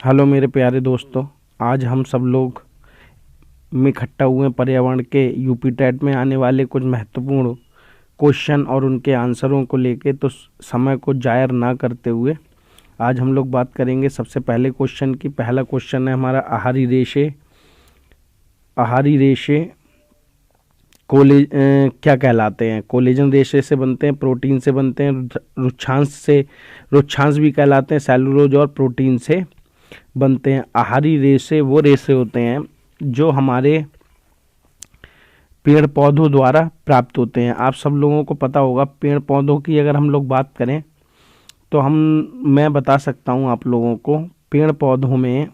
Hello मेरे प्यारे दोस्तों। आज हम सब लोग में इकट्ठा हुए हैं पर्यावरण के यूपी टेट में आने वाले कुछ महत्वपूर्ण क्वेश्चन और उनके आंसरों को लेके। तो समय को जाया ना करते हुए आज हम लोग बात करेंगे सबसे पहले क्वेश्चन की। पहला क्वेश्चन है हमारा, आहारी रेशे क्या कहलाते हैं? कोलेजन रेशे से बनते हैं, प्रोटीन से बनते हैं, रुक्षांश भी कहलाते हैं, सेलुलोज और प्रोटीन से बनते हैं। आहारी रेशे वो रेशे होते हैं जो हमारे पेड़ पौधों द्वारा प्राप्त होते हैं। आप सब लोगों को पता होगा, पेड़ पौधों की अगर हम लोग बात करें तो मैं बता सकता हूं आप लोगों को। पेड़ पौधों में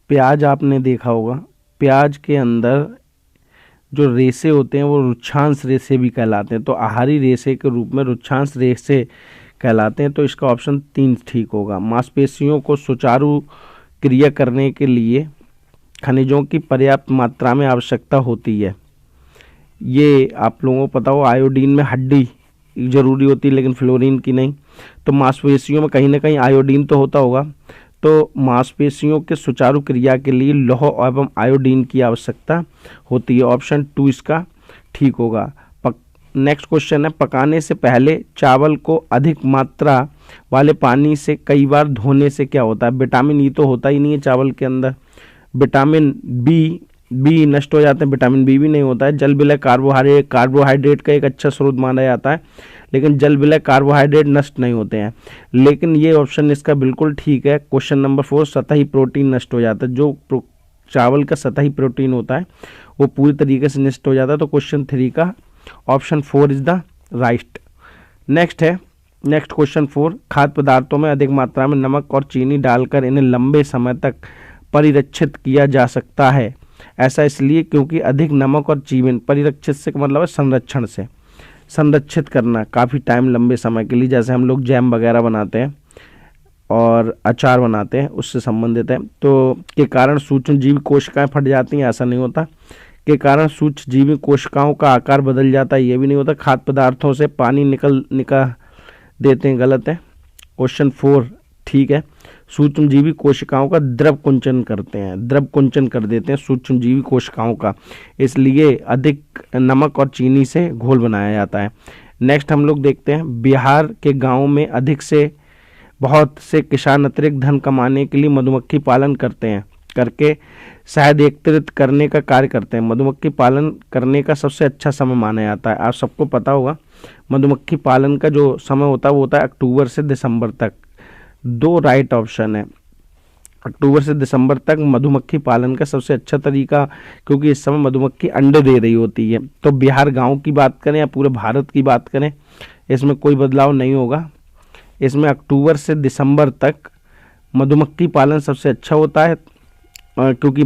प्याज आपने देखा होगा, प्याज के अंदर जो रेशे होते हैं वो रुक्षांश रेशे भी कहलाते हैं। तो आहारी रेशे के रूप में रुक्षांश रेशे कहलाते हैं। तो इसका ऑप्शन 3 ठीक होगा। मांसपेशियों को सुचारू क्रिया करने के लिए खनिजों की पर्याप्त मात्रा में आवश्यकता होती है। ये आप लोगों को पता हो, आयोडीन में हड्डी जरूरी होती है लेकिन फ्लोरीन की नहीं। तो मांसपेशियों में कहीं ना कहीं आयोडीन तो होता होगा। तो मांसपेशियों के सुचारू क्रिया के लिए लौह एवं आयोडीन की आवश्यकता होती है। ऑप्शन 2 इसका ठीक होगा। नेक्स्ट क्वेश्चन है, पकाने से पहले चावल को अधिक मात्रा वाले पानी से कई बार धोने से क्या होता है? विटामिन ई तो होता ही नहीं है चावल के अंदर। विटामिन बी नष्ट हो जाते हैं, विटामिन बी भी नहीं होता है। जल विलय कार्बोहाइड्रेट का एक अच्छा स्रोत माना जाता है, लेकिन जल विलय कार्बोहाइड्रेट नष्ट नहीं होते हैं। लेकिन ये ऑप्शन इसका बिल्कुल ठीक है। क्वेश्चन नंबर 4, सतही प्रोटीन नष्ट हो जाता है। जो चावल का सतही प्रोटीन होता है वो पूरी तरीके से नष्ट हो जाता है। तो क्वेश्चन 3 का option 4 is the right. Next question 4, खाद्य पदार्थों में अधिक मात्रा में नमक और चीनी डालकर इन्हें लंबे समय तक परिरक्षित किया जा सकता है। ऐसा इसलिए क्योंकि अधिक नमक और चीनी, परिरक्षित से मतलब है संरक्षण से, संरक्षित करना काफ़ी टाइम लंबे समय के लिए। जैसे हम लोग जैम वगैरह बनाते हैं और अचार बनाते हैं, उससे संबंधित है। तो के कारण सूक्ष्म जीव कोशिकाएं फट जाती हैं, ऐसा नहीं होता। के कारण सूक्ष्म जीवी कोशिकाओं का आकार बदल जाता है, ये भी नहीं होता। खाद्य पदार्थों से पानी निकल देते हैं, गलत है। क्वेश्चन 4 ठीक है। सूक्ष्म जीवी कोशिकाओं का द्रव कुंचन करते हैं, द्रव कुंचन कर देते हैं सूक्ष्म जीवी कोशिकाओं का, इसलिए अधिक नमक और चीनी से घोल बनाया जाता है। नेक्स्ट हम लोग देखते हैं, बिहार के गाँव में बहुत से किसान अतिरिक्त धन कमाने के लिए मधुमक्खी पालन करके शहद एकत्रित करने का कार्य करते हैं। मधुमक्खी पालन करने का सबसे अच्छा समय माना जाता है। आप सबको पता होगा, मधुमक्खी पालन का जो समय होता है वो होता है अक्टूबर से दिसंबर तक। 2 राइट ऑप्शन है। अक्टूबर से दिसंबर तक मधुमक्खी पालन का सबसे अच्छा तरीका, क्योंकि इस समय मधुमक्खी अंडे दे रही होती है। तो बिहार गाँव की बात करें या पूरे भारत की बात करें, इसमें कोई बदलाव नहीं होगा। इसमें अक्टूबर से दिसंबर तक मधुमक्खी पालन सबसे अच्छा होता है, क्योंकि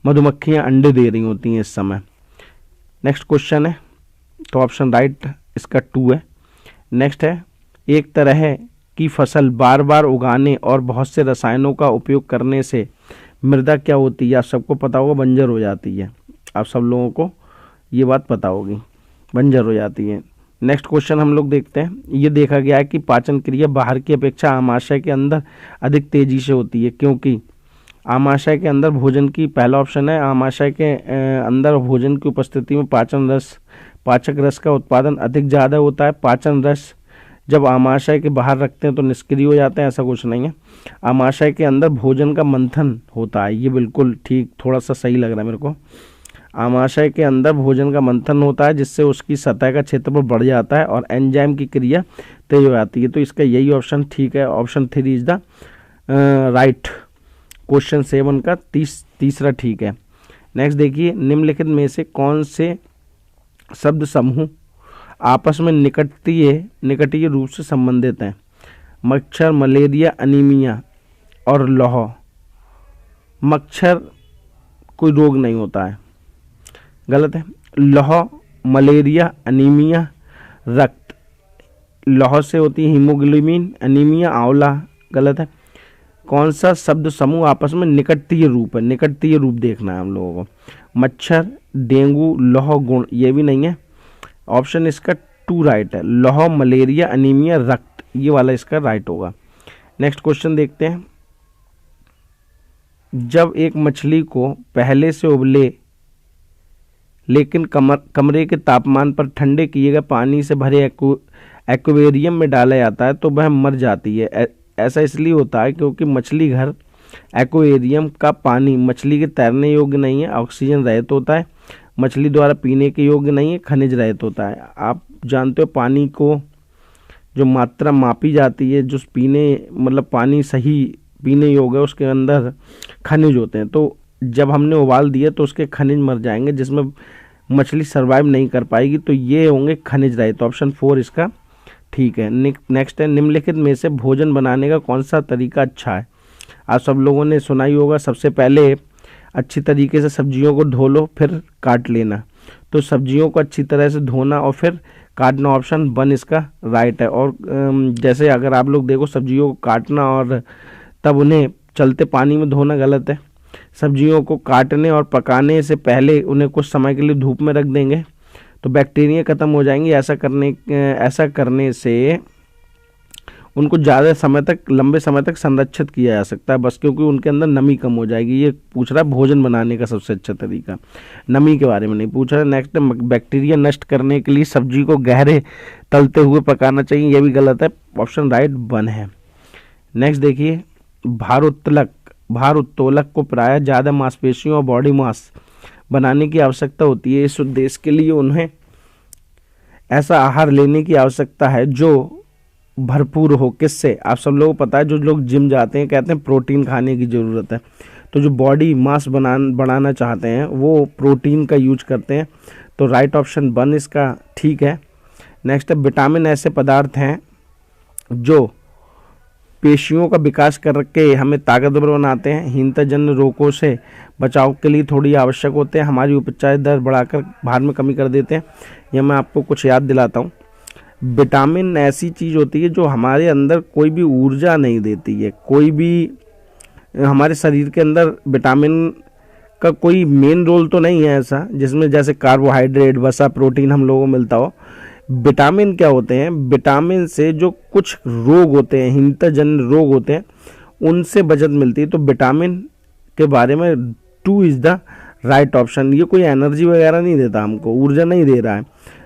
मधुमक्खियां अंडे दे रही होती हैं इस समय। नेक्स्ट क्वेश्चन है, तो ऑप्शन राइट इसका 2 है। नेक्स्ट है, एक तरह की फसल बार बार उगाने और बहुत से रसायनों का उपयोग करने से मृदा क्या होती है? आप सबको पता होगा, बंजर हो जाती है। आप सब लोगों को ये बात पता होगी, बंजर हो जाती है। नेक्स्ट क्वेश्चन हम लोग देखते हैं। ये देखा गया है कि पाचन क्रिया बाहर की अपेक्षा आमाशय के अंदर अधिक तेजी से होती है, क्योंकि आमाशय के अंदर भोजन की, पहला ऑप्शन है, आमाशय के अंदर भोजन की उपस्थिति में पाचक रस का उत्पादन अधिक ज़्यादा होता है। पाचन रस जब आमाशय के बाहर रखते हैं तो निष्क्रिय हो जाते हैं, ऐसा कुछ नहीं है। आमाशय के अंदर भोजन का मंथन होता है, ये बिल्कुल ठीक, थोड़ा सा सही लग रहा है मेरे को। आमाशय के अंदर भोजन का मंथन होता है, जिससे उसकी सतह का क्षेत्रफल बढ़ जाता है और एंजाइम की क्रिया तेज हो जाती है। तो इसका यही ऑप्शन ठीक है। Option 3 is the right. Question 7 का तीसरा ठीक है। नेक्स्ट देखिए, निम्नलिखित में से कौन से शब्द समूह आपस में निकटीय रूप से संबंधित हैं? मच्छर, मलेरिया, अनीमिया और लौह। मच्छर कोई रोग नहीं होता है, गलत है। लौह, मलेरिया, अनीमिया, रक्त। लौह से होती है हीमोग्लोबिन, अनीमिया आंवला, गलत है। कौन सा शब्द समूह आपस में निकटतीय रूप है? निकटतीय रूप देखना है हम लोगों को। मच्छर, डेंगू, लौह गुण, ये भी नहीं है। ऑप्शन इसका 2 राइट है। लौह, मलेरिया, अनीमिया, रक्त, ये वाला इसका राइट होगा। नेक्स्ट क्वेश्चन देखते हैं। जब एक मछली को पहले से उबले लेकिन कमरे के तापमान पर ठंडे किए गए पानी से भरे एक्वेरियम में डाला जाता है तो वह मर जाती है। ऐसा इसलिए होता है क्योंकि मछली घर एक्वेरियम का पानी मछली के तैरने योग्य नहीं है, ऑक्सीजन रहित होता है, मछली द्वारा पीने के योग्य नहीं है, खनिज रहित होता है। आप जानते हो पानी को जो मात्रा मापी जाती है, जो पीने मतलब पानी सही पीने योग्य है, उसके अंदर खनिज होते हैं। तो जब हमने उबाल दिए तो उसके खनिज मर जाएंगे, जिसमें मछली सरवाइव नहीं कर पाएगी। तो ये होंगे खनिज रहित। तो ऑप्शन 4 इसका ठीक है। नेक्स्ट है, निम्नलिखित में से भोजन बनाने का कौन सा तरीका अच्छा है। आप सब लोगों ने सुना ही होगा, सबसे पहले अच्छी तरीके से सब्जियों को धो लो फिर काट लेना। तो सब्जियों को अच्छी तरह से धोना और फिर काटना, ऑप्शन 1 इसका राइट है। और जैसे अगर आप लोग देखो, सब्जियों को काटना और तब उन्हें चलते पानी में धोना गलत है। सब्जियों को काटने और पकाने से पहले उन्हें कुछ समय के लिए धूप में रख देंगे तो बैक्टीरिया खत्म हो जाएंगे। ऐसा करने से उनको ज़्यादा समय तक, लंबे समय तक संरक्षित किया जा सकता है, बस क्योंकि उनके अंदर नमी कम हो जाएगी। ये पूछ रहा है भोजन बनाने का सबसे अच्छा तरीका, नमी के बारे में नहीं पूछ रहा है। नेक्स्ट, बैक्टीरिया नष्ट करने के लिए सब्जी को गहरे तलते हुए पकाना चाहिए, ये भी गलत है, ऑप्शन राइट 1 है। नेक्स्ट देखिए, भारोत्तोलक को प्रायः ज़्यादा मांसपेशियों और बॉडी मास बनाने की आवश्यकता होती है। इस उद्देश्य के लिए उन्हें ऐसा आहार लेने की आवश्यकता है जो भरपूर हो। किससे? आप सब लोगों को पता है, जो लोग जिम जाते हैं कहते हैं प्रोटीन खाने की ज़रूरत है। तो जो बॉडी मास बढ़ाना चाहते हैं वो प्रोटीन का यूज करते हैं। तो राइट ऑप्शन 1 इसका ठीक है। नेक्स्ट है, विटामिन ऐसे पदार्थ हैं जो पेशियों का विकास करके हमें ताकतवर बनाते हैं, हीनताजन्य रोगों से बचाव के लिए थोड़ी आवश्यक होते हैं, हमारी उपचार दर बढ़ाकर भार में कमी कर देते हैं। यह मैं आपको कुछ याद दिलाता हूँ। विटामिन ऐसी चीज़ होती है जो हमारे अंदर कोई भी ऊर्जा नहीं देती है। कोई भी हमारे शरीर के अंदर विटामिन का कोई मेन रोल तो नहीं है ऐसा, जिसमें जैसे कार्बोहाइड्रेट, वसा, प्रोटीन हम लोगों को मिलता हो। विटामिन क्या होते हैं? विटामिन से जो कुछ रोग होते हैं, हीनताजन्य रोग होते हैं, उनसे बचत मिलती है। तो विटामिन के बारे में 2 इज़ द राइट ऑप्शन। ये कोई एनर्जी वगैरह नहीं देता, हमको ऊर्जा नहीं दे रहा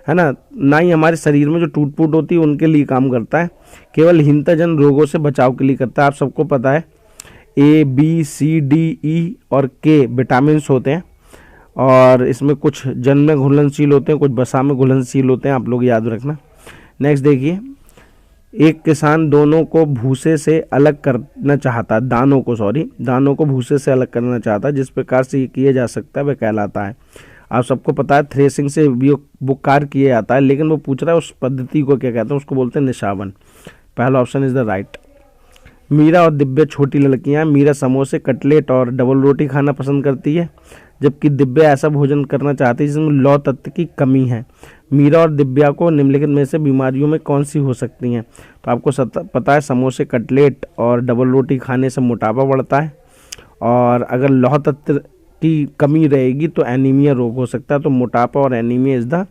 है ना, ना ही हमारे शरीर में जो टूट फूट होती है उनके लिए काम करता है, केवल हीनताजन्य रोगों से बचाव के लिए करता है। आप सबको पता है A, B, C, D, E और K विटामिन होते हैं और इसमें कुछ जन में घुलनशील होते हैं, कुछ वसा में घुलनशील होते हैं, आप लोग याद रखना। नेक्स्ट देखिए, एक किसान दोनों को भूसे से अलग करना चाहता, दानों को भूसे से अलग करना चाहता, जिस प्रकार से ये किया जा सकता है वह कहलाता है। आप सबको पता है थ्रेसिंग से वो कार्य किया जाता है, लेकिन वो पूछ रहा है उस पद्धति को क्या कहते हैं, उसको बोलते हैं निशावन। पहला option is the right. Meera और दिव्या छोटी लड़कियां। मीरा समोसे, कटलेट और डबल रोटी खाना पसंद करती है, जबकि दिव्या ऐसा भोजन करना चाहती है जिसमें लौह तत्व की कमी है। मीरा और दिव्या को निम्नलिखित में से बीमारियों में कौन सी हो सकती हैं? तो आपको पता है समोसे, कटलेट और डबल रोटी खाने से मोटापा बढ़ता है, और अगर लौह तत्व की कमी रहेगी तो एनीमिया रोग हो सकता है। तो मोटापा और anaemia is the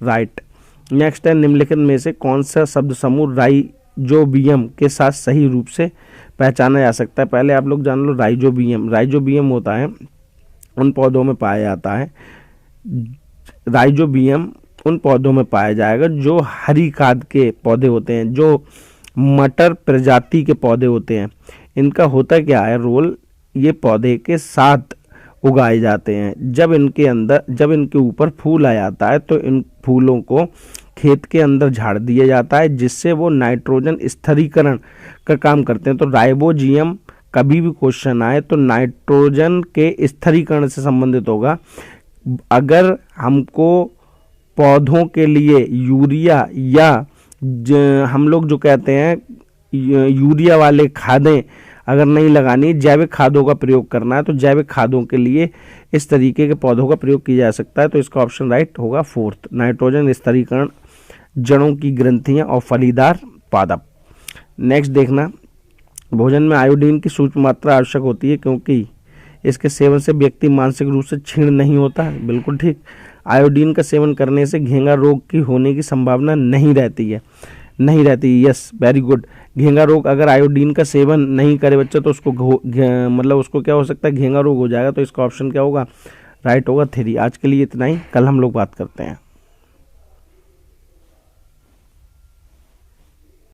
right. Next है, निम्नलिखित में से कौन सा शब्द समूह राइजोबियम के साथ सही रूप से पहचाना जा सकता है? पहले आप लोग जान लो राइजोबियम होता है उन पौधों में पाया जाता है, राइजोबियम उन पौधों में पाया जाएगा जो हरी खाद के पौधे होते हैं, जो मटर प्रजाति के पौधे होते हैं। इनका होता क्या है रोल? ये पौधे के साथ उगाए जाते हैं। जब इनके ऊपर फूल आ जाता है तो इन फूलों को खेत के अंदर झाड़ दिया जाता है, जिससे वो नाइट्रोजन स्थिरीकरण का काम करते हैं। तो राइजोबियम कभी भी क्वेश्चन आए तो नाइट्रोजन के स्थिरीकरण से संबंधित होगा। अगर हमको पौधों के लिए यूरिया या हम लोग जो कहते हैं यूरिया वाले खादें अगर नहीं लगानी, जैविक खादों का प्रयोग करना है, तो जैविक खादों के लिए इस तरीके के पौधों का प्रयोग किया जा सकता है। तो इसका ऑप्शन राइट होगा 4th, नाइट्रोजन स्थिरीकरण, जड़ों की ग्रंथियां और फलीदार पादप। नेक्स्ट देखना, भोजन में आयोडीन की सूक्ष्म मात्रा आवश्यक होती है क्योंकि इसके सेवन से व्यक्ति मानसिक रूप से क्षीण नहीं होता है। बिल्कुल ठीक। आयोडीन का सेवन करने से घेंगा रोग की होने की संभावना नहीं रहती है। नहीं रहती। Yes, very good. घेंगा रोग, अगर आयोडीन का सेवन नहीं करे बच्चा तो उसको मतलब उसको क्या हो सकता है, घेंगा रोग हो जाएगा। तो इसका ऑप्शन क्या होगा, राइट होगा 3। आज के लिए इतना ही, कल हम लोग बात करते हैं।